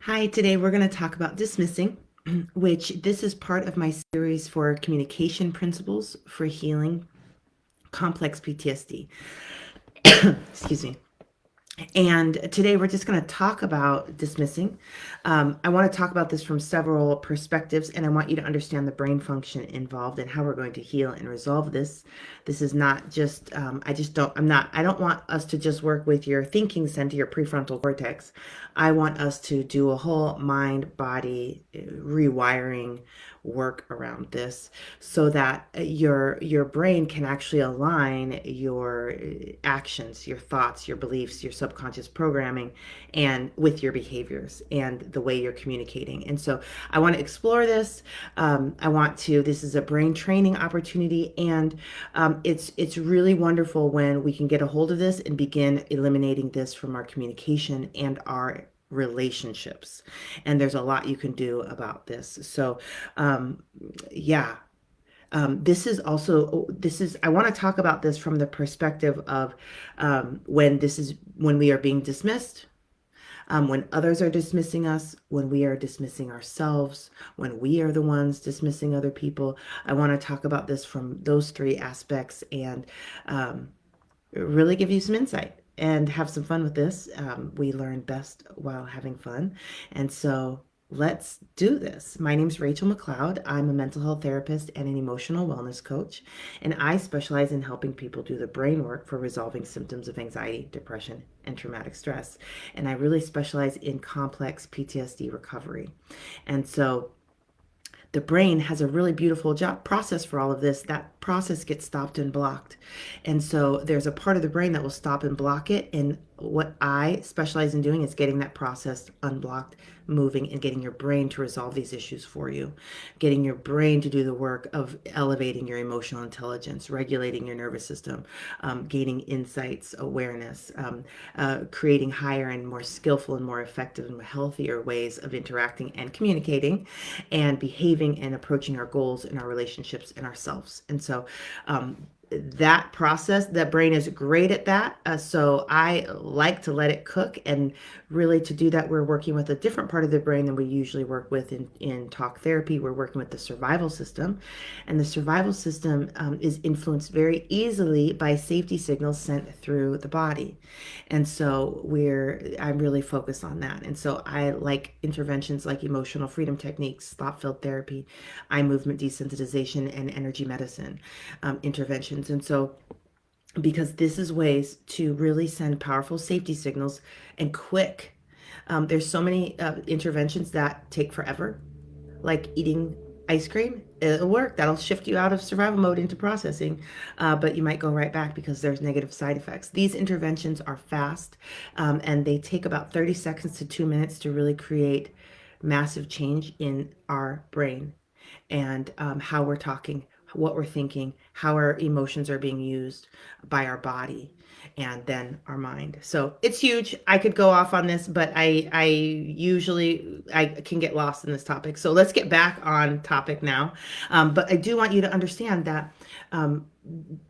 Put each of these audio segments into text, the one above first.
Hi, today we're going to talk about dismissing, which this is part of my series for communication principles for healing complex PTSD. Excuse me. And today we're just going to talk about dismissing. I want to talk about this from several perspectives, and I want you to understand the brain function involved and how we're going to heal and resolve this. This is not just, I don't want us to just work with your thinking center, your prefrontal cortex. I want us to do a whole mind body rewiring work around this so that your brain can actually align your actions, your thoughts, your beliefs, your subconscious programming, and with your behaviors and the way you're communicating. And so I want to explore this. This is a brain training opportunity, and it's really wonderful when we can get a hold of this and begin eliminating this from our communication and our relationships. And there's a lot you can do about this. So, yeah. I want to talk about this from the perspective of when we are being dismissed, when others are dismissing us, when we are dismissing ourselves, when we are the ones dismissing other people. I want to talk about this from those three aspects and really give you some insight and have some fun with this. We learn best while having fun. And so let's do this. My name is Rachel McLeod. I'm a mental health therapist and an emotional wellness coach, and I specialize in helping people do the brain work for resolving symptoms of anxiety, depression, and traumatic stress. And I really specialize in complex PTSD recovery. And so the brain has a really beautiful job process for all of this. That process gets stopped and blocked. And so there's a part of the brain that will stop and block it. And what I specialize in doing is getting that process unblocked, moving, and getting your brain to resolve these issues for you. Getting your brain to do the work of elevating your emotional intelligence, regulating your nervous system, gaining insights, awareness, creating higher and more skillful and more effective and healthier ways of interacting and communicating and behaving and approaching our goals and our relationships and ourselves. And so that process, that brain is great at that. So I like to let it cook, and really to do that, we're working with a different part of the brain than we usually work with in talk therapy. We're working with the survival system, and the survival system is influenced very easily by safety signals sent through the body. And so I'm really focused on that. And so I like interventions like emotional freedom techniques, thought field therapy, eye movement desensitization, and energy medicine interventions. And so because this is ways to really send powerful safety signals and quick. There's so many interventions that take forever, like eating ice cream. It'll work. That'll shift you out of survival mode into processing, but you might go right back because there's negative side effects. These interventions are fast, and they take about 30 seconds to 2 minutes to really create massive change in our brain and how we're talking, what we're thinking, how our emotions are being used by our body, and then our mind. So it's huge. I could go off on this, but I can get lost in this topic. So let's get back on topic now. But I do want you to understand that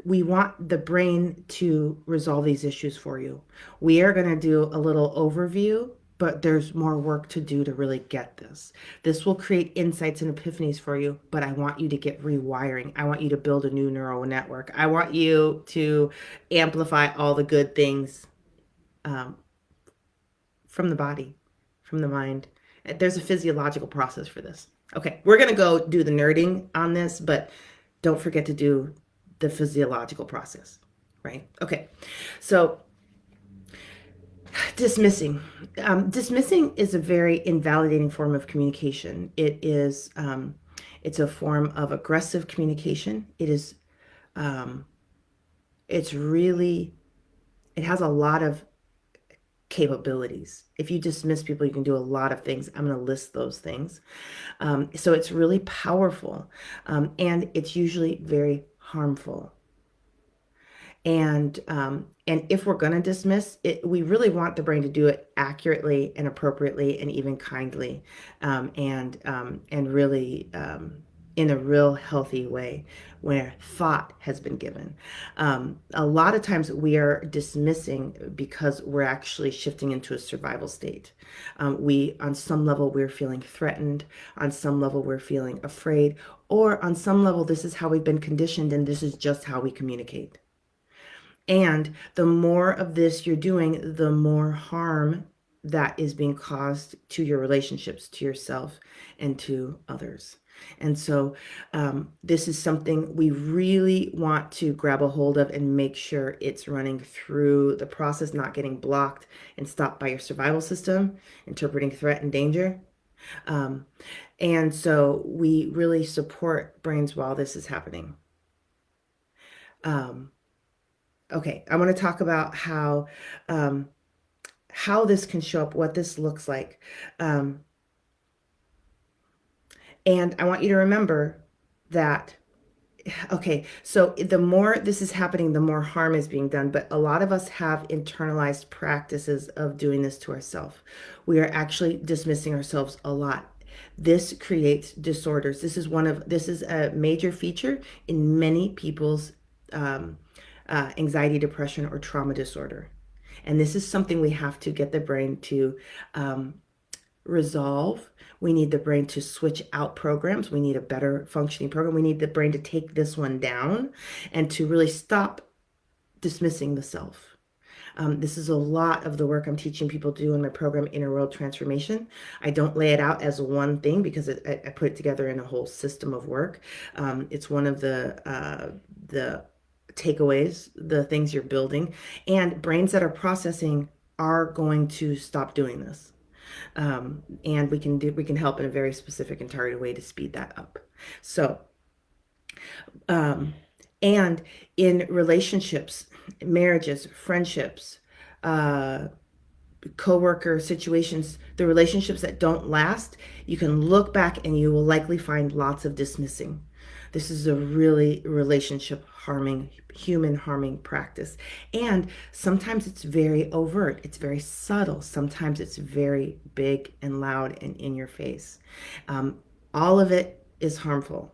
we want the brain to resolve these issues for you. We are going to do a little overview, but there's more work to do to really get this. This will create insights and epiphanies for you, but I want you to get rewiring. I want you to build a new neural network. I want you to amplify all the good things from the body, from the mind. There's a physiological process for this. Okay, we're going to go do the nerding on this, but don't forget to do the physiological process, right? Okay, so dismissing. Dismissing is a very invalidating form of communication. It's a form of aggressive communication. It's really, it has a lot of capabilities. If you dismiss people, you can do a lot of things. I'm going to list those things. So it's really powerful, and it's usually very harmful. And if we're going to dismiss it, we really want the brain to do it accurately and appropriately and even kindly, and really in a real healthy way where thought has been given. A lot of times we are dismissing because we're actually shifting into a survival state. On some level, we're feeling threatened. On some level, we're feeling afraid. Or on some level, this is how we've been conditioned and this is just how we communicate. And the more of this you're doing, the more harm that is being caused to your relationships, to yourself, and to others. And so, this is something we really want to grab a hold of and make sure it's running through the process, not getting blocked and stopped by your survival system, interpreting threat and danger. Um, and so, we really support brains while this is happening. Um, Okay, I want to talk about um, how this can show up, what this looks like, um, and I want you to remember that. Okay, so the more this is happening, the more harm is being done. But a lot of us have internalized practices of doing this to ourselves. We are actually dismissing ourselves a lot. This creates disorders. This is a major feature in many people's um, anxiety, depression, or trauma disorder. And this is something we have to get the brain to um, resolve. We need the brain to switch out programs. We need a better functioning program. We need the brain to take this one down and to really stop dismissing the self. This is a lot of the work I'm teaching people to do in my program, Inner World Transformation. I don't lay it out as one thing because I put it together in a whole system of work. It's one of the takeaways, the things you're building, and brains that are processing are going to stop doing this. And we can help in a very specific and targeted way to speed that up. So, um, and in relationships, marriages, friendships, uh, coworker situations, the relationships that don't last, you can look back and you will likely find lots of dismissing. This is a really relationship harming, human harming practice. And sometimes it's very overt, it's very subtle. Sometimes it's very big and loud and in your face. Um, all of it is harmful.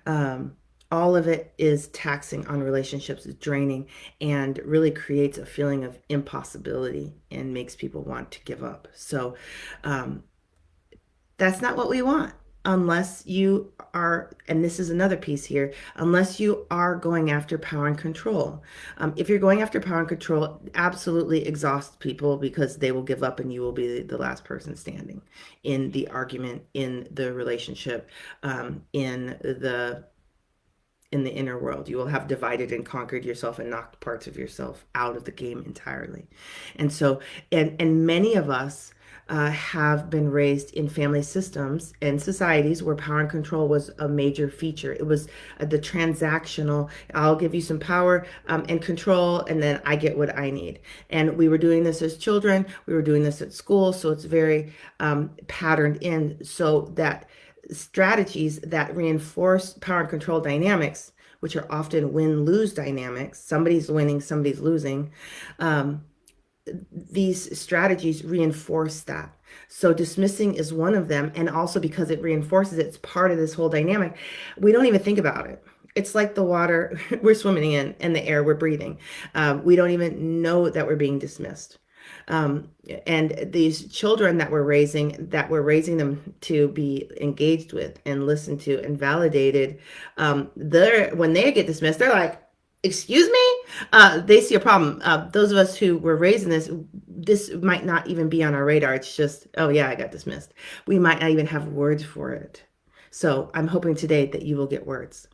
Um, all of it is taxing on relationships, draining, and really creates a feeling of impossibility and makes people want to give up. So, um, that's not what we want unless you are, and this is another piece here, unless you are going after power and control. If you're going after power and control, absolutely exhaust people because they will give up and you will be the last person standing in the argument, in the relationship, in the inner world. You will have divided and conquered yourself and knocked parts of yourself out of the game entirely. And so, and many of us have been raised in family systems and societies where power and control was a major feature. It was the transactional, I'll give you some power and control, and then I get what I need. And we were doing this as children, we were doing this at school, so it's very patterned in so that strategies that reinforce power and control dynamics, which are often win-lose dynamics, somebody's winning, somebody's losing, um, these strategies reinforce that. So dismissing is one of them. And also because it reinforces it, it's part of this whole dynamic. We don't even think about it. It's like the water we're swimming in and the air we're breathing. We don't even know that we're being dismissed. Um, and these children that we're raising them to be engaged with and listened to and validated, when they get dismissed, they're like, excuse me? They see a problem. Those of us who were raised in this might not even be on our radar. It's just, oh yeah, I got dismissed. We might not even have words for it. So I'm hoping today that you will get words,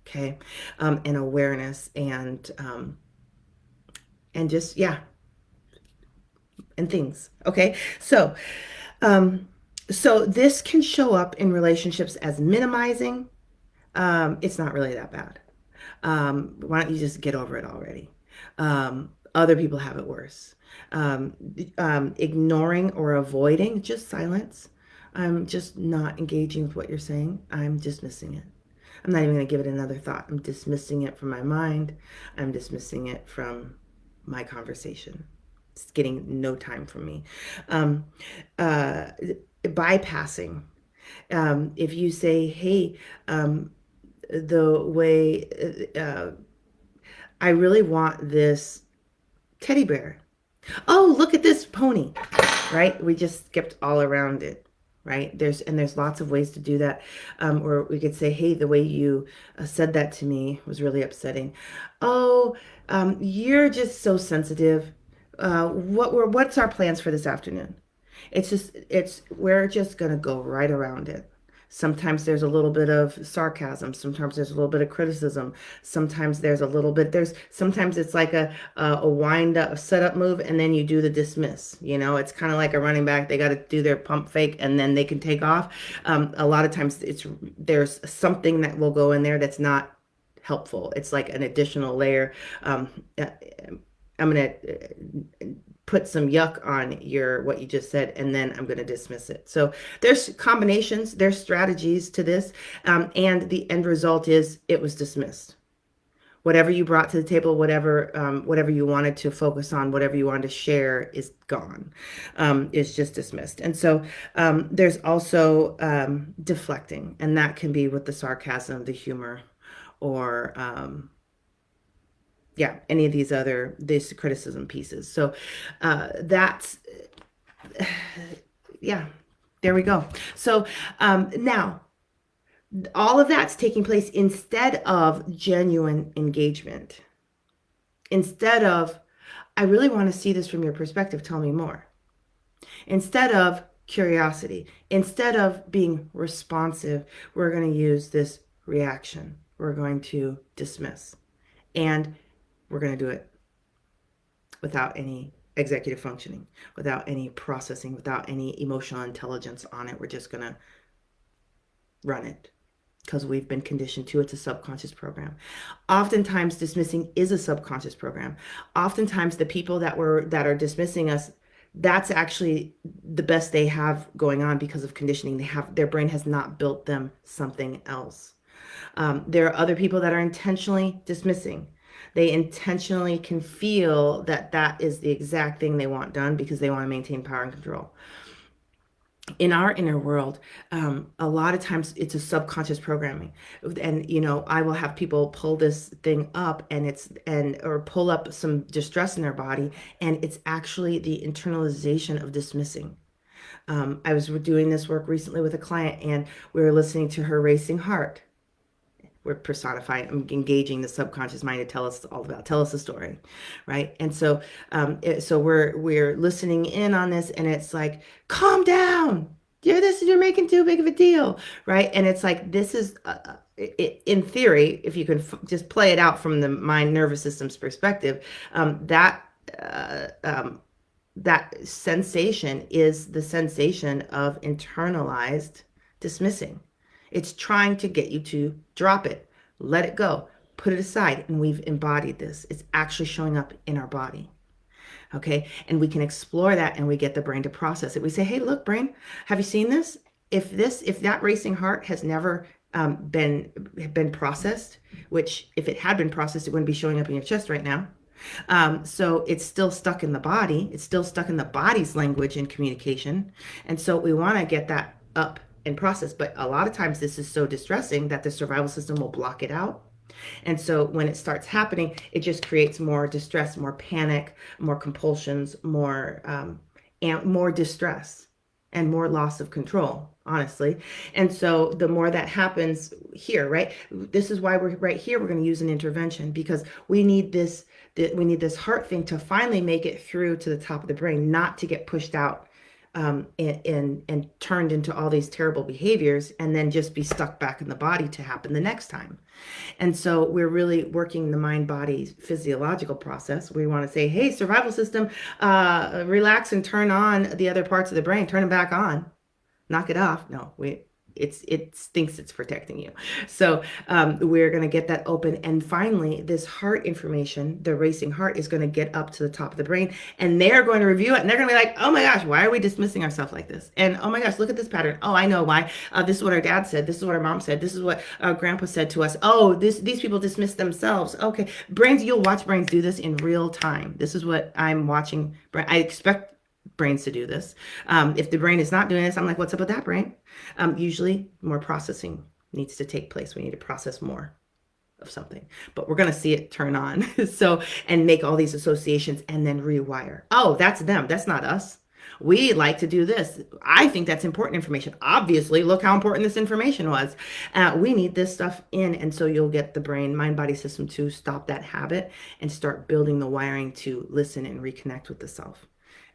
okay, and awareness and just yeah, and things. Okay, um, so this can show up in relationships as minimizing. It's not really that bad. Why don't you just get over it already? Other people have it worse. Ignoring or avoiding, just silence. I'm just not engaging with what you're saying. I'm dismissing it. I'm not even going to give it another thought. I'm dismissing it from my mind. I'm dismissing it from my conversation. It's getting no time from me. Um, uh, Bypassing. If you say, hey, the way I really want this teddy bear. Oh, look at this pony, right? We just skipped all around it, right? There's lots of ways to do that. Or we could say, hey, the way you said that to me was really upsetting. Oh, you're just so sensitive. What's our plans for this afternoon? We're just gonna go right around it. Sometimes there's a little bit of sarcasm. Sometimes there's a little bit of criticism. Sometimes it's like a wind up, a setup move, and then you do the dismiss. It's kind of like a running back. They got to do their pump fake, and then they can take off. A lot of times there's something that will go in there that's not helpful. It's like an additional layer. Uh, I'm gonna put some yuck on what you just said, and then I'm going to dismiss it. So there's combinations, there's strategies to this, and the end result is it was dismissed. Whatever you brought to the table, whatever you wanted to focus on, whatever you wanted to share is gone. It's just dismissed. And so there's also deflecting, and that can be with the sarcasm, the humor, or yeah, any of these criticism pieces. So that's yeah, there we go. So now all of that's taking place instead of genuine engagement. Instead of, I really want to see this from your perspective, tell me more. Instead of curiosity, instead of being responsive, we're going to use this reaction. We're going to dismiss. And we're going to do it without any executive functioning, without any processing, without any emotional intelligence on it. We're just going to run it because we've been conditioned to. It's a subconscious program. Oftentimes dismissing is a subconscious program. Oftentimes the people that are dismissing us, that's actually the best they have going on because of conditioning. Their brain has not built them something else. There are other people that are intentionally dismissing. They intentionally can feel that is the exact thing they want done because they want to maintain power and control. In our inner world, a lot of times it's a subconscious programming, and I will have people pull this thing up or pull up some distress in their body, and it's actually the internalization of dismissing. I was doing this work recently with a client, and we were listening to her racing heart. We're personifying, engaging the subconscious mind to tell us a story, right? And so, we're listening in on this, and it's like, calm down. You're making too big of a deal, right? And it's like, this is, in theory, if you can just play it out from the mind nervous system's perspective, that sensation is the sensation of internalized dismissing. It's trying to get you to drop it, let it go, put it aside. And we've embodied this. It's actually showing up in our body. Okay. And we can explore that, and we get the brain to process it. We say, hey, look, brain, have you seen this? If that racing heart has never been processed, which if it had been processed, it wouldn't be showing up in your chest right now. So it's still stuck in the body. It's still stuck in the body's language and communication. And so we want to get that up and process. But a lot of times this is so distressing that the survival system will block it out. And so when it starts happening, it just creates more distress, more panic, more compulsions, more distress, and more loss of control, honestly. And so the more that happens here, right? This is why we're right here. We're going to use an intervention because we need this heart thing to finally make it through to the top of the brain, not to get pushed out and turned into all these terrible behaviors and then just be stuck back in the body to happen the next time. And so we're really working the mind-body physiological process. We want to say, hey, survival system, relax and turn on the other parts of the brain, turn them back on, knock it off. No, it thinks it's protecting you. So we're going to get that open. And finally, this heart information, the racing heart, is going to get up to the top of the brain, and they're going to review it, and they're going to be like, oh my gosh, why are we dismissing ourselves like this? And oh my gosh, look at this pattern. Oh, I know why. This is what our dad said. This is what our mom said. This is what grandpa said to us. Oh, these people dismiss themselves. Okay. Brains, you'll watch brains do this in real time. This is what I'm watching. I expect brains to do this. If the brain is not doing this, I'm like, what's up with that brain? Usually more processing needs to take place. We need to process more of something, but we're going to see it turn on. So, and make all these associations and then rewire. Oh, that's them. That's not us. We like to do this. I think that's important information. Obviously, look how important this information was. We need this stuff in. And so you'll get the brain, mind, body system to stop that habit and start building the wiring to listen and reconnect with the self.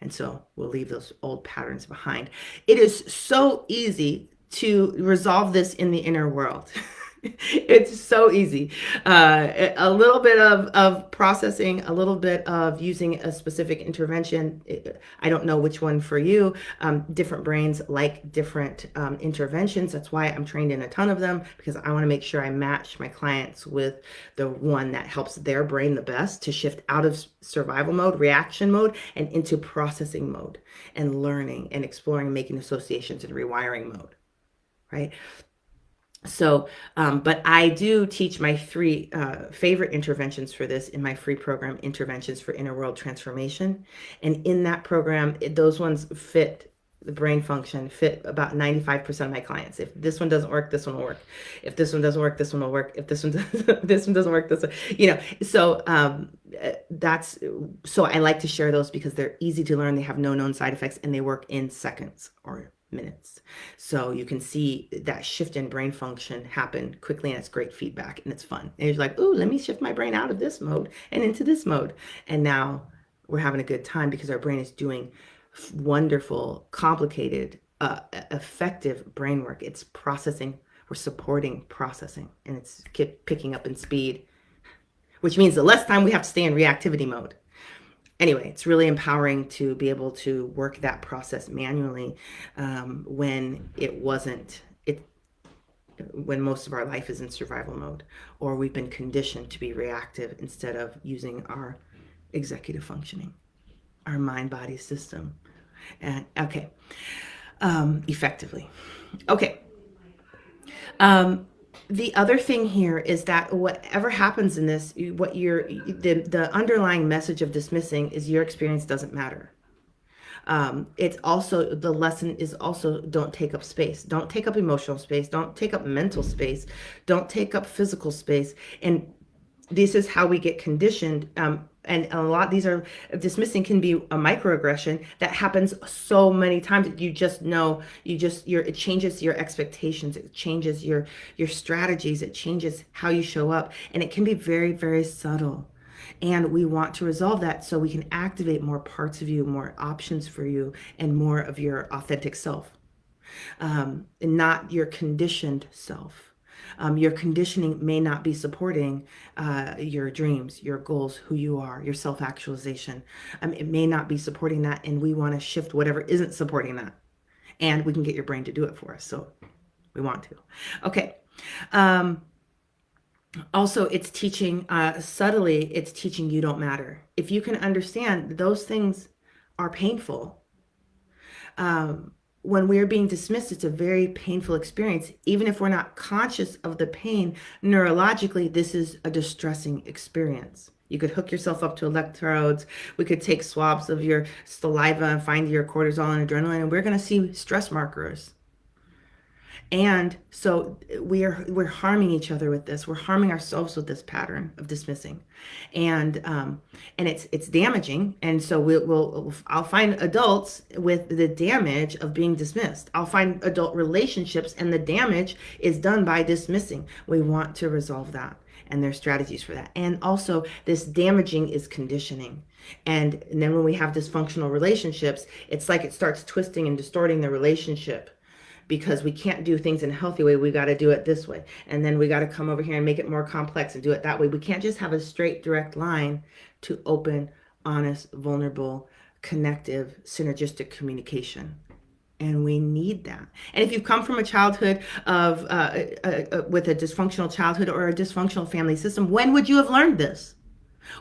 And so we'll leave those old patterns behind. It is so easy to resolve this in the inner world. It's so easy. A little bit of processing, a little bit of using a specific intervention. I don't know which one for you. Different brains like different interventions. That's why I'm trained in a ton of them, because I want to make sure I match my clients with the one that helps their brain the best to shift out of survival mode, reaction mode, and into processing mode and learning and exploring, making associations and rewiring mode, right? So, but I do teach my three favorite interventions for this in my free program, Interventions for Inner World Transformation. And in that program, those ones fit the brain function, fit about 95% of my clients. If this one doesn't work, this one will work. If this one doesn't work, this one will work. If this one this one doesn't work, this one, So that's so I like to share those because they're easy to learn. They have no known side effects, and they work in seconds or minutes. So you can see that shift in brain function happen quickly, and it's great feedback and it's fun. And you're like, ooh, let me shift my brain out of this mode and into this mode. And now we're having a good time because our brain is doing wonderful, complicated, effective brain work. It's processing. We're supporting processing, and it's picking up in speed, which means the less time we have to stay in reactivity mode. Anyway, it's really empowering to be able to work that process manually when when most of our life is in survival mode, or we've been conditioned to be reactive instead of using our executive functioning, our mind body system. And effectively. Okay. The other thing here is that whatever happens in this, the underlying message of dismissing is your experience doesn't matter. It's also, the lesson is also, don't take up space. Don't take up emotional space. Don't take up mental space. Don't take up physical space. And this is how we get conditioned. And a lot, these are, dismissing can be a microaggression that happens so many times that you just know, it changes your expectations. It changes your strategies. It changes how you show up. And it can be very, very subtle. And we want to resolve that so we can activate more parts of you, more options for you, and more of your authentic self, and not your conditioned self. Your conditioning may not be supporting your dreams, your goals, who you are, your self-actualization. It may not be supporting that, and we want to shift whatever isn't supporting that. And we can get your brain to do it for us. So we want to. Okay. Also, it's teaching, subtly, it's teaching you don't matter. If you can understand those things are painful. When we're being dismissed, it's a very painful experience. Even if we're not conscious of the pain, neurologically, this is a distressing experience. You could hook yourself up to electrodes. We could take swabs of your saliva and find your cortisol and adrenaline, and we're going to see stress markers. And so we're harming each other with this. We're harming ourselves with this pattern of dismissing, and it's damaging. And so I'll find adults with the damage of being dismissed. I'll find adult relationships, and the damage is done by dismissing. We want to resolve that, and there's strategies for that. And also, this damaging is conditioning. And then when we have dysfunctional relationships, it's like it starts twisting and distorting the relationship. Because we can't do things in a healthy way, we got to do it this way. And then we got to come over here and make it more complex and do it that way. We can't just have a straight, direct line to open, honest, vulnerable, connective, synergistic communication. And we need that. And if you've come from a childhood of with a dysfunctional childhood or a dysfunctional family system, when would you have learned this?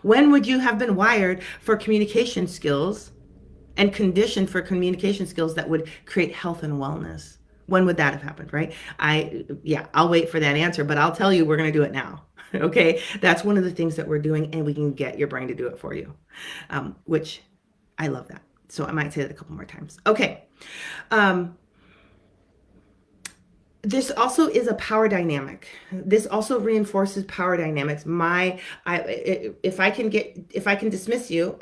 When would you have been wired for communication skills and conditioned for communication skills that would create health and wellness? When would that have happened, right? I'll wait for that answer, but I'll tell you, we're going to do it now. Okay. That's one of the things that we're doing, and we can get your brain to do it for you, which I love that. So I might say that a couple more times. Okay. Um, this also is a power dynamic. This also reinforces power dynamics. If I can dismiss you,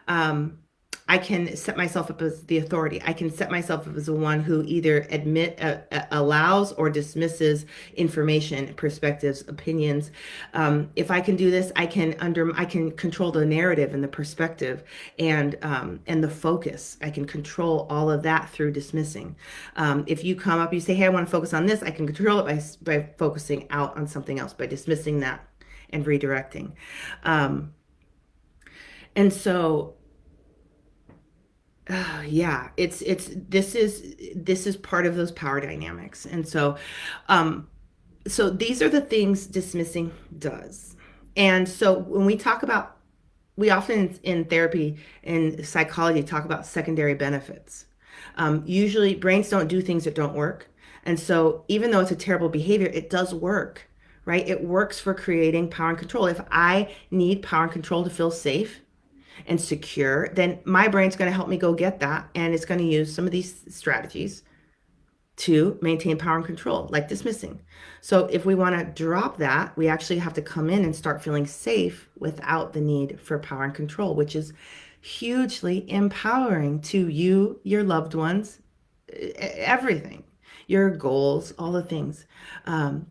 um, I can set myself up as the authority. I can set myself up as the one who either allows or dismisses information, perspectives, opinions. If I can do this, I can control the narrative and the perspective and the focus. I can control all of that through dismissing. If you come up, you say, "Hey, I want to focus on this," I can control it by focusing out on something else, by dismissing that and redirecting. Um, and so yeah, this is part of those power dynamics. And um, so these are the things dismissing does. And so when we talk about, we often in therapy and psychology talk about secondary benefits. Usually brains don't do things that don't work. And so even though it's a terrible behavior, it does work, right? It works for creating power and control. If I need power and control to feel safe and secure, then my brain's going to help me go get that. And it's going to use some of these strategies to maintain power and control, like dismissing. So if we want to drop that, we actually have to come in and start feeling safe without the need for power and control, which is hugely empowering to you, your loved ones, everything, your goals, all the things.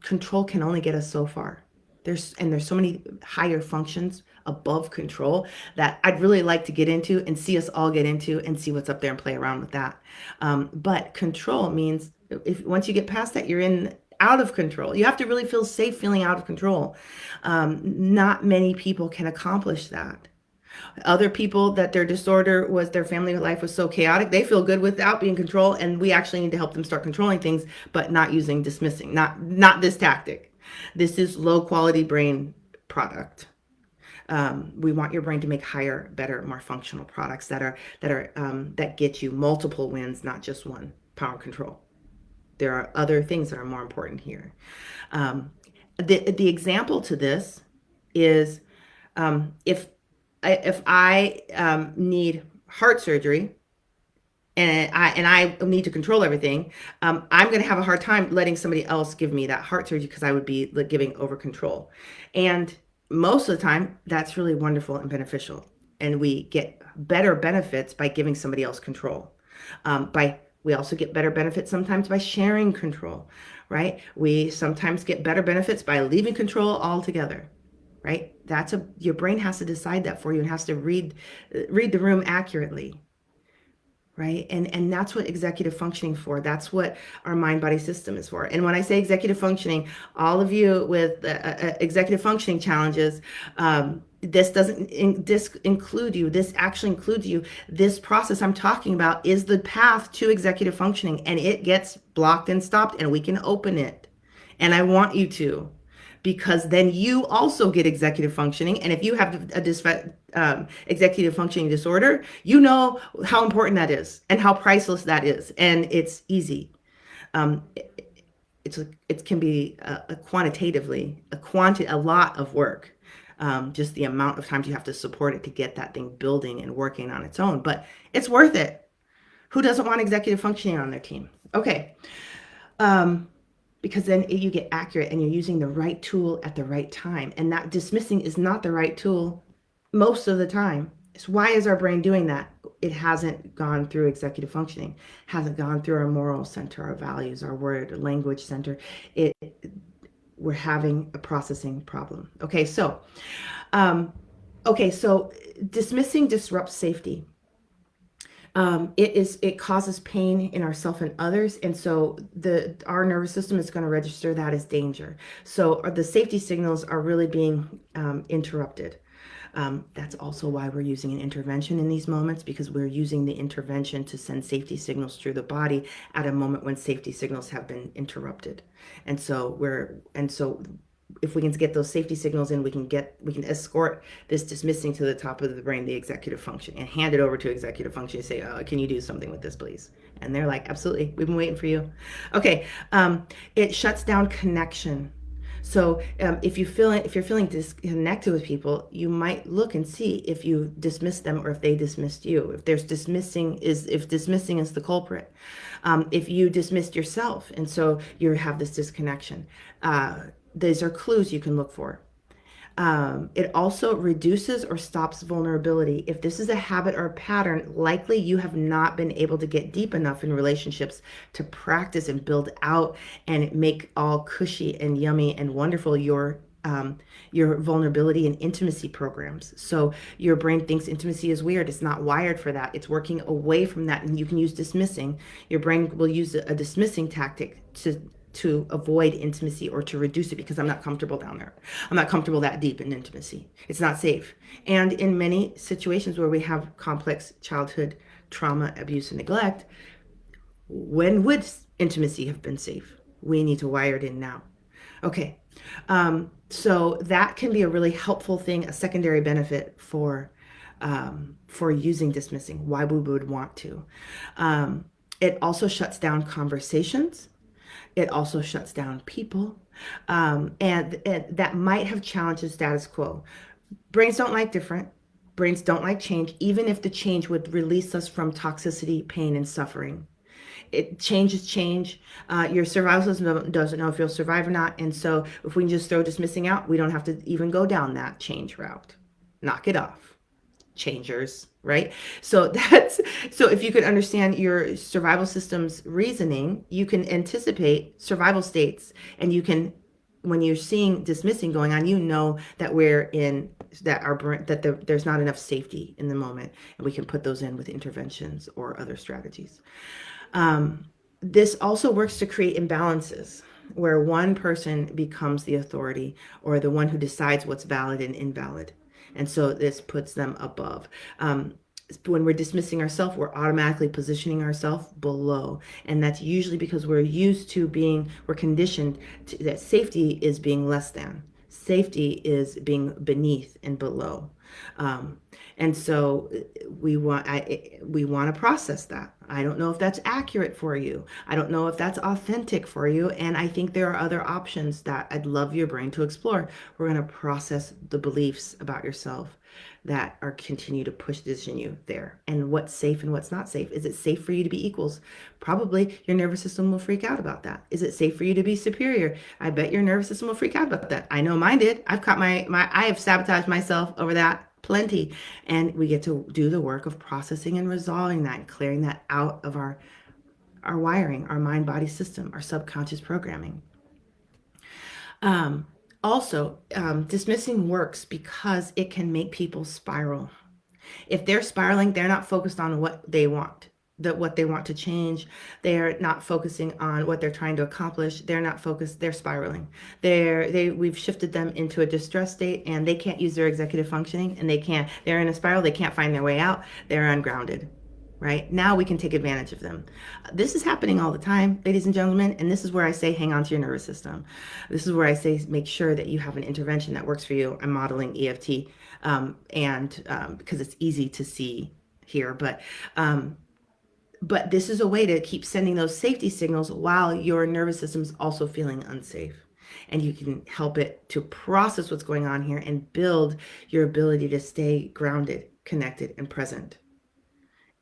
Control can only get us so far. There's so many higher functions above control that I'd really like to get into and see us all get into and see what's up there and play around with that. But control means if once you get past that, you're in out of control. You have to really feel safe feeling out of control. Not many people can accomplish that. Other people that their disorder was their family life was so chaotic, they feel good without being controlled, and we actually need to help them start controlling things, but not using dismissing, not this tactic. This is low quality brain product. We want your brain to make higher, better, more functional products that get you multiple wins, not just one. Power control. There are other things that are more important here. The example to this is if I need heart surgery and I need to control everything, I'm going to have a hard time letting somebody else give me that heart surgery because I would be like, giving over control. And most of the time, that's really wonderful and beneficial. And we get better benefits by giving somebody else control. We also get better benefits sometimes by sharing control, right? We sometimes get better benefits by leaving control altogether, right? Your brain has to decide that for you and has to read the room accurately, right? And that's what executive functioning for. That's what our mind body system is for. And when I say executive functioning, all of you with executive functioning challenges, this doesn't include you. This actually includes you. This process I'm talking about is the path to executive functioning, and it gets blocked and stopped, and we can open it. And I want you to, because then you also get executive functioning. And if you have executive functioning disorder, you know how important that is and how priceless that is. And it's easy. Um, it can be a lot of work. Just the amount of times you have to support it to get that thing building and working on its own. But it's worth it. Who doesn't want executive functioning on their team? Okay. Because then you get accurate and you're using the right tool at the right time. And that dismissing is not the right tool most of the time. So why is our brain doing that? It hasn't gone through executive functioning, hasn't gone through our moral center, our values, our word, language center. We're having a processing problem. So dismissing disrupts safety. It causes pain in ourselves and others, and so our nervous system is going to register that as danger. So the safety signals are really being interrupted. That's also why we're using an intervention in these moments, because we're using the intervention to send safety signals through the body at a moment when safety signals have been interrupted. And so if we can get those safety signals in, we can escort this dismissing to the top of the brain, the executive function, and hand it over to executive function and say, "Oh, can you do something with this, please?" And they're like, "Absolutely, we've been waiting for you." Okay, it shuts down connection. So if you're feeling disconnected with people, you might look and see if you dismiss them or if they dismissed you. If dismissing is the culprit, if you dismissed yourself, and so you have this disconnection. These are clues you can look for. It also reduces or stops vulnerability. If this is a habit or a pattern, likely you have not been able to get deep enough in relationships to practice and build out and make all cushy and yummy and wonderful your vulnerability and intimacy programs. So your brain thinks intimacy is weird. It's not wired for that. It's working away from that, and you can use dismissing. Your brain will use a dismissing tactic to avoid intimacy or to reduce it because I'm not comfortable down there. I'm not comfortable that deep in intimacy. It's not safe. And in many situations where we have complex childhood trauma, abuse, and neglect, when would intimacy have been safe? We need to wire it in now. Okay. So that can be a really helpful thing, a secondary benefit for using dismissing, why we would want to. It also shuts down conversations. It also shuts down people. And that might have challenged the status quo. Brains don't like different. Brains don't like change, even if the change would release us from toxicity, pain, and suffering. Change is change. Your survival system doesn't know if you'll survive or not. And so if we can just throw dismissing out, we don't have to even go down that change route. Knock it off. Changers, right? So if you could understand your survival system's reasoning, you can anticipate survival states, and you can, when you're seeing dismissing going on, you know that there's not enough safety in the moment, and we can put those in with interventions or other strategies. This also works to create imbalances where one person becomes the authority or the one who decides what's valid and invalid. And so this puts them above. When we're dismissing ourselves, we're automatically positioning ourselves below. And that's usually because we're conditioned that safety is being less than. Safety is being beneath and below. And so we want to process that. I don't know if that's accurate for you. I don't know if that's authentic for you. And I think there are other options that I'd love your brain to explore. We're going to process the beliefs about yourself that are continue to position you there, and what's safe and what's not safe. Is it safe for you to be equals? Probably your nervous system will freak out about that. Is it safe for you to be superior? I bet your nervous system will freak out about that. I know mine did. I've caught I have sabotaged myself over that plenty. And we get to do the work of processing and resolving that and clearing that out of our wiring, our mind body system, our subconscious programming. Dismissing works because it can make people spiral. If they're spiraling, they're not focused on what they want, what they want to change. They're not focusing on what they're trying to accomplish. They're not focused. They're spiraling. We've shifted them into a distress state, and they can't use their executive functioning, and they're in a spiral. They can't find their way out. They're ungrounded. Right? Now we can take advantage of them. This is happening all the time, ladies and gentlemen, and this is where I say hang on to your nervous system. This is where I say make sure that you have an intervention that works for you. I'm modeling EFT, because it's easy to see here, but this is a way to keep sending those safety signals while your nervous system is also feeling unsafe. And you can help it to process what's going on here and build your ability to stay grounded, connected, and present.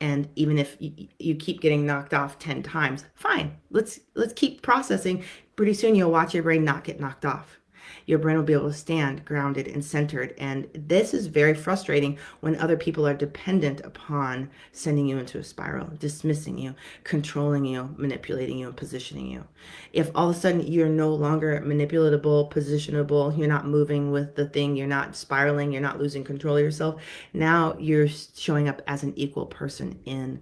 And even if you keep getting knocked off 10 times, fine. Let's keep processing. Pretty soon you'll watch your brain not get knocked off. Your brain will be able to stand grounded and centered. And this is very frustrating when other people are dependent upon sending you into a spiral, dismissing you, controlling you, manipulating you, and positioning you. If all of a sudden you're no longer manipulatable, positionable, you're not moving with the thing, you're not spiraling, you're not losing control of yourself, now you're showing up as an equal person in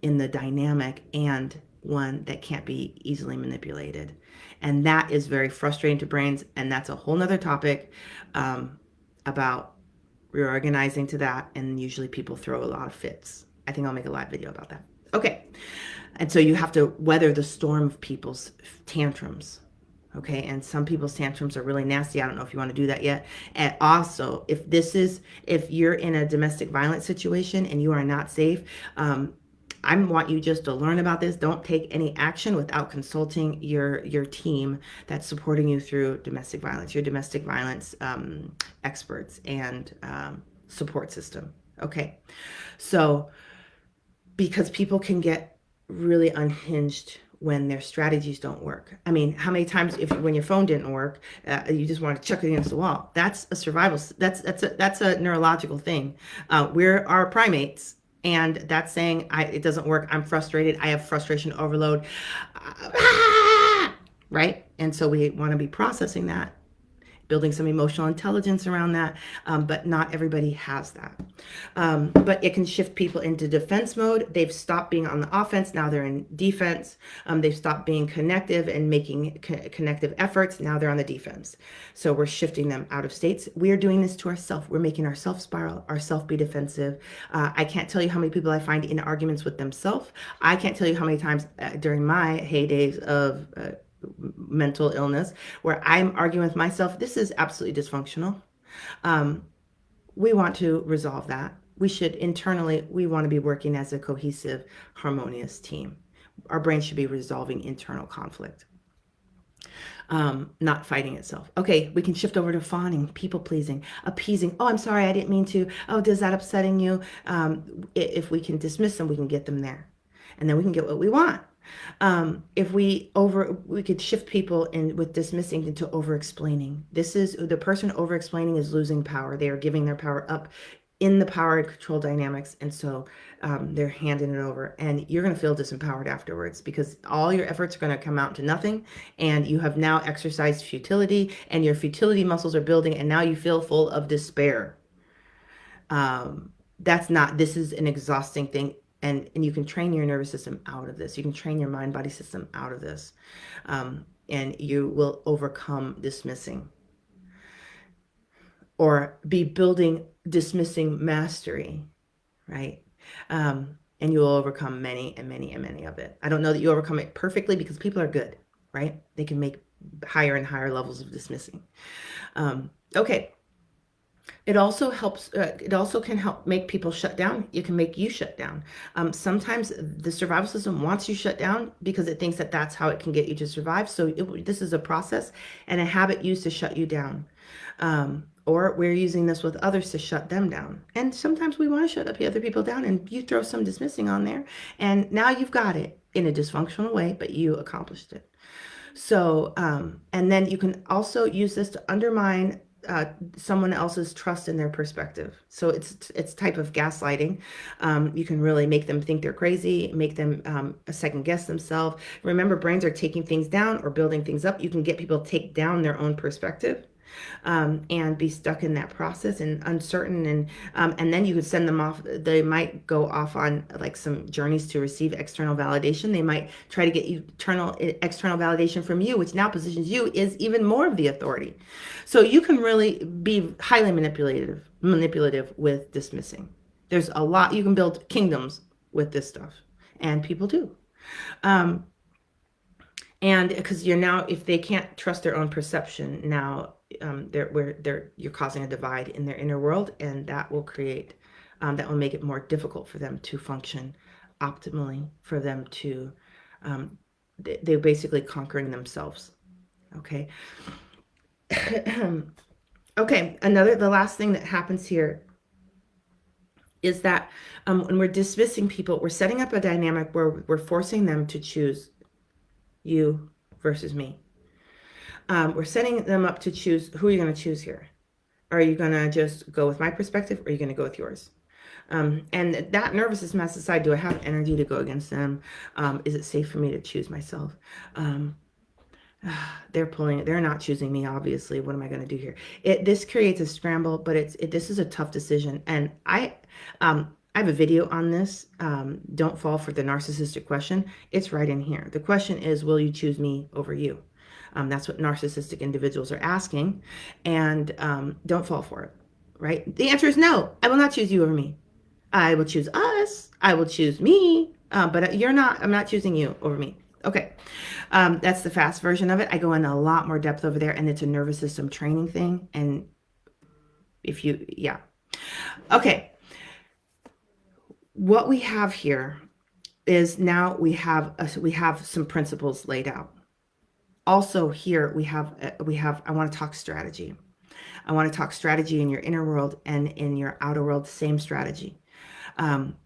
the dynamic, and one that can't be easily manipulated. And that is very frustrating to brains. And that's a whole nother topic about reorganizing to that. And usually people throw a lot of fits. I think I'll make a live video about that. Okay. And so you have to weather the storm of people's tantrums. Okay. And some people's tantrums are really nasty. I don't know if you want to do that yet. And also, if you're in a domestic violence situation and you are not safe, I want you just to learn about this. Don't take any action without consulting your team that's supporting you through domestic violence, your domestic violence experts and support system. Okay, so because people can get really unhinged when their strategies don't work. I mean, how many times if when your phone didn't work, you just want to chuck it against the wall? That's a survival. That's a neurological thing. We're our primates, and that's saying it doesn't work. I'm frustrated. I have frustration overload. Right? And so we want to be processing that, building some emotional intelligence around that, but not everybody has that. But it can shift people into defense mode. They've stopped being on the offense. Now they're in defense. They've stopped being connective and making connective efforts. Now they're on the defense. So we're shifting them out of states. We are doing this to ourselves. We're making ourselves spiral, ourselves be defensive. I can't tell you how many people I find in arguments with themselves. I can't tell you how many times during my heydays of mental illness where I'm arguing with myself. This is absolutely dysfunctional. We want to resolve that. We should internally, we want to be working as a cohesive, harmonious team. Our brain should be resolving internal conflict, not fighting itself. Okay, we can shift over to fawning, people pleasing, appeasing. Oh, I'm sorry, I didn't mean to. Oh, does that upsetting you? If we can dismiss them, we can get them there. And then we can get what we want. If we could shift people in with dismissing into over explaining. This is the person over explaining is losing power. They are giving their power up in the power and control dynamics. And so they're handing it over, and you're going to feel disempowered afterwards because all your efforts are going to come out to nothing. And you have now exercised futility, and your futility muscles are building. And now you feel full of despair. This is an exhausting thing. And you can train your nervous system out of this. You can train your mind-body system out of this. And you will overcome dismissing or be building dismissing mastery, right? And you will overcome many and many and many of it. I don't know that you overcome it perfectly because people are good, right? They can make higher and higher levels of dismissing. Okay. It also helps, it also can help make people shut down. It can make you shut down. Sometimes the survival system wants you shut down because it thinks that that's how it can get you to survive. So this is a process and a habit used to shut you down. Or we're using this with others to shut them down. And sometimes we want to shut other people down, and you throw some dismissing on there, and now you've got it in a dysfunctional way, but you accomplished it. So, and then you can also use this to undermine someone else's trust in their perspective. So it's type of gaslighting. You can really make them think they're crazy, make them second guess themselves. Remember, brains are taking things down or building things up. You can get people to take down their own perspective. And be stuck in that process and uncertain, and then you could send them off. They might go off on like some journeys to receive external validation. They might try to get external validation from you, which now positions you as even more of the authority. So you can really be highly manipulative with dismissing. There's a lot. You can build kingdoms with this stuff, and people do. And because you're now, if they can't trust their own perception, now you're causing a divide in their inner world, and that will create, that will make it more difficult for them to function optimally, for them to, they're basically conquering themselves. Okay. Okay. The last thing that happens here is that when we're dismissing people, we're setting up a dynamic where we're forcing them to choose you versus me. We're setting them up to choose. Who are you going to choose here? Are you going to just go with my perspective, or are you going to go with yours? And that nervous system has to decide, do I have energy to go against them? Is it safe for me to choose myself? They're not choosing me, obviously. What am I going to do here? This creates a scramble, but this is a tough decision. And I have a video on this. Don't fall for the narcissistic question. It's right in here. The question is, will you choose me over you? That's what narcissistic individuals are asking. And don't fall for it, right? The answer is no. I will not choose you over me. I will choose us. I will choose me. But I'm not choosing you over me. Okay. That's the fast version of it. I go in a lot more depth over there, and it's a nervous system training thing. And yeah. Okay. What we have here is now we have some principles laid out. Also here we have I want to talk strategy. I want to talk strategy in your inner world and in your outer world, same strategy. Um,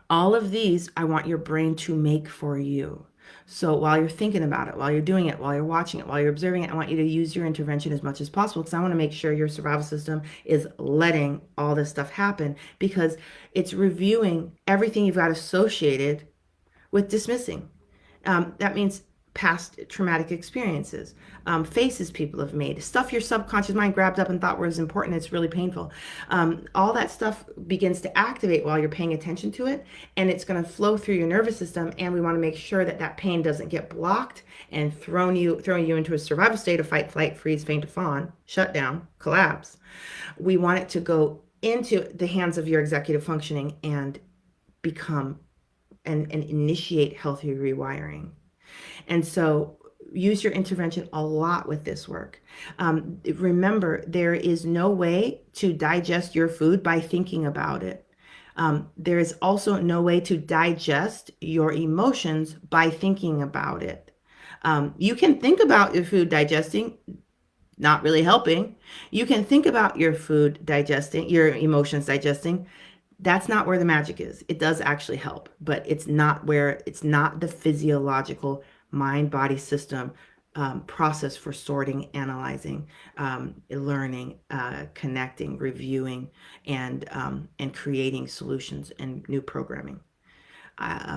all of these I want your brain to make for you. So while you're thinking about it, while you're doing it, while you're watching it, while you're observing it, I want you to use your intervention as much as possible because I want to make sure your survival system is letting all this stuff happen because it's reviewing everything you've got associated with dismissing. That means past traumatic experiences, faces people have made, stuff your subconscious mind grabbed up and thought was important. It's really painful. All that stuff begins to activate while you're paying attention to it, and it's going to flow through your nervous system. And we want to make sure that that pain doesn't get blocked and throwing you into a survival state of fight, flight, freeze, faint, fawn, shut down, collapse. We want it to go into the hands of your executive functioning and become and initiate healthy rewiring. And so use your intervention a lot with this work. Remember, there is no way to digest your food by thinking about it. There is also no way to digest your emotions by thinking about it. You can think about your food digesting, not really helping. You can think about your food digesting, your emotions digesting. That's not where the magic is. It does actually help, but it's not the physiological mind body system process for sorting, analyzing, learning, connecting, reviewing, and creating solutions and new programming.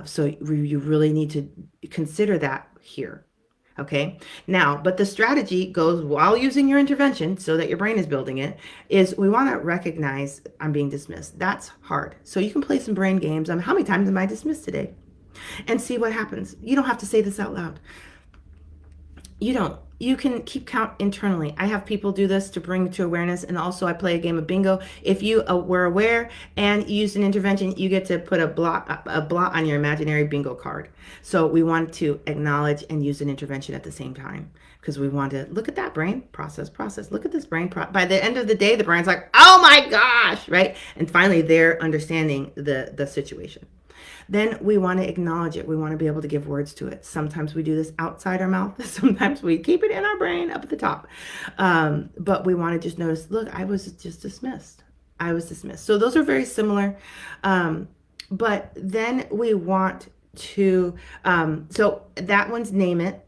So you really need to consider that here. Okay. Now, but the strategy goes while using your intervention so that your brain is building it is we want to recognize I'm being dismissed. That's hard. So you can play some brain games on how many times am I dismissed today and see what happens. You don't have to say this out loud. You can keep count internally. I have people do this to bring to awareness, and also I play a game of bingo. If you were aware and used an intervention, you get to put a blot on your imaginary bingo card. So we want to acknowledge and use an intervention at the same time because we want to look at that brain, process. Look at this brain. By the end of the day, the brain's like, oh my gosh, right? And finally, they're understanding the situation. Then we want to acknowledge it. We want to be able to give words to it. Sometimes we do this outside our mouth. Sometimes we keep it in our brain up at the top. But we want to just notice, look, I was just dismissed. I was dismissed. So those are very similar. But then we want to, so that one's name it.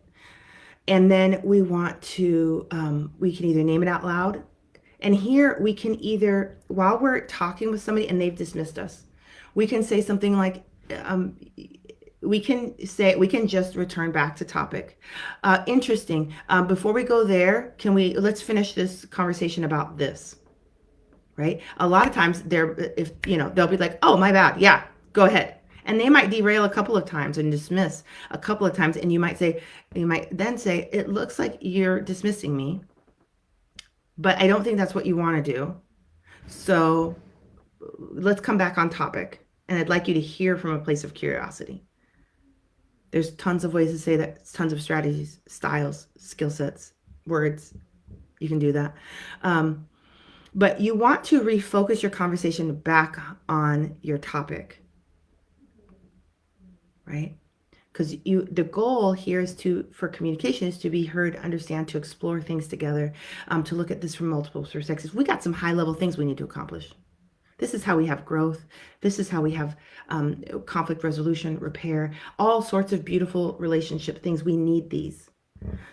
And then we want to, we can either name it out loud. And here we can either, while we're talking with somebody and they've dismissed us, we can say something like, we can just return back to topic. Interesting. Before we go there, let's finish this conversation about this, right? A lot of times they'll be like, oh, my bad. Yeah, go ahead. And they might derail a couple of times and dismiss a couple of times. And you might then say, it looks like you're dismissing me, but I don't think that's what you want to do. So let's come back on topic. And I'd like you to hear from a place of curiosity. There's tons of ways to say that, tons of strategies, styles, skill sets, words. You can do that. But you want to refocus your conversation back on your topic, right? Because the goal here is for communication is to be heard, understand, to explore things together, to look at this from multiple perspectives. We got some high level things we need to accomplish. This is how we have growth. This is how we have conflict resolution, repair, all sorts of beautiful relationship things. We need these.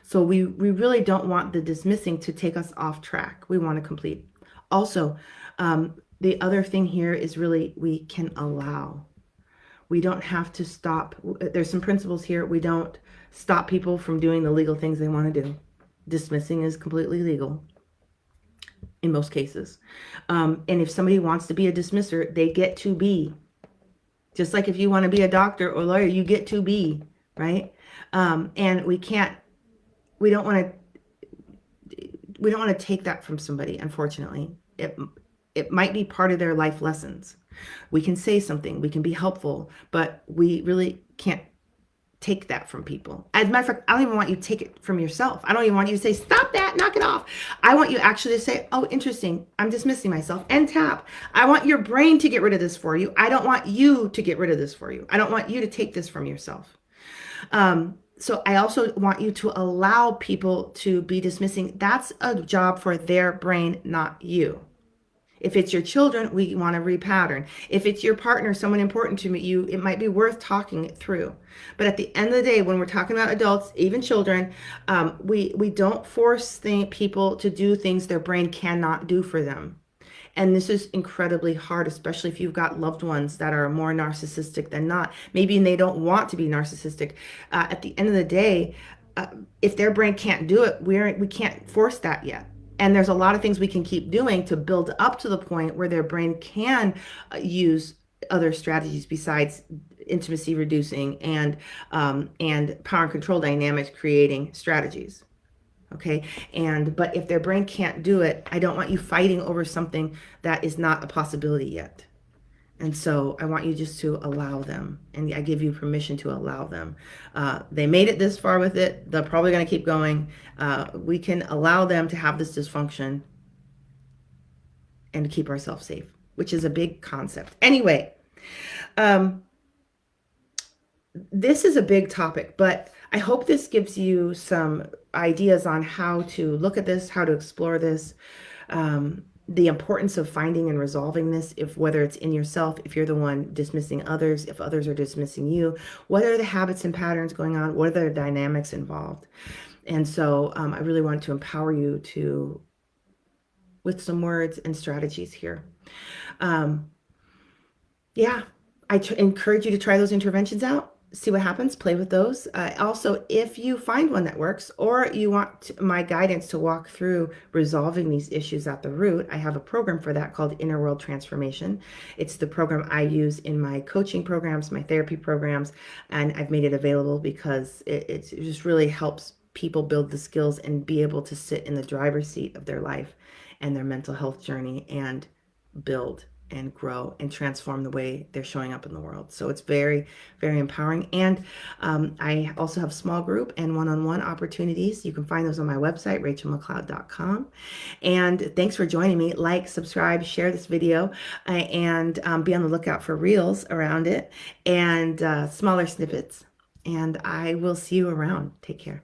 So we really don't want the dismissing to take us off track. We want to complete. Also, the other thing here is really we can allow. We don't have to stop. There's some principles here. We don't stop people from doing the legal things they want to do. Dismissing is completely legal in most cases. And if somebody wants to be a dismisser, they get to be. Just like if you want to be a doctor or lawyer, you get to be, right? And we don't want to take that from somebody, unfortunately. It might be part of their life lessons. We can say something, we can be helpful, but we really can't take that from people. As a matter of fact, I don't even want you to take it from yourself. I don't even want you to say, stop that, knock it off. I want you actually to say, oh, interesting, I'm dismissing myself, and tap. I want your brain to get rid of this for you. I don't want you to get rid of this for you. I don't want you to take this from yourself. So I also want you to allow people to be dismissing. That's a job for their brain, not you. If it's your children, we want to repattern. If it's your partner, someone important to you, it might be worth talking it through. But at the end of the day, when we're talking about adults, even children, we don't force people to do things their brain cannot do for them. And this is incredibly hard, especially if you've got loved ones that are more narcissistic than not. Maybe they don't want to be narcissistic. At the end of the day, if their brain can't do it, we can't force that yet. And there's a lot of things we can keep doing to build up to the point where their brain can use other strategies besides intimacy reducing and power and control dynamics creating strategies. Okay. But if their brain can't do it, I don't want you fighting over something that is not a possibility yet. And so I want you just to allow them, and I give you permission to allow them. They made it this far with it. They're probably going to keep going. We can allow them to have this dysfunction and to keep ourselves safe, which is a big concept. Anyway, this is a big topic, but I hope this gives you some ideas on how to look at this, how to explore this, the importance of finding and resolving this, if whether it's in yourself, if you're the one dismissing others, if others are dismissing you, what are the habits and patterns going on, what are the dynamics involved. And so I really want to empower you with some words and strategies here. Yeah, I encourage you to try those interventions out. See what happens, play with those. Also, if you find one that works, or you want my guidance to walk through resolving these issues at the root, I have a program for that called Inner World Transformation. It's the program I use in my coaching programs, my therapy programs, and I've made it available because it just really helps people build the skills and be able to sit in the driver's seat of their life and their mental health journey and build and grow and transform the way they're showing up in the world. So it's very, very empowering. And I also have small group and one-on-one opportunities. You can find those on my website, rachelmcleod.com. And thanks for joining me. Like, subscribe, share this video, and be on the lookout for reels around it and smaller snippets. And I will see you around. Take care.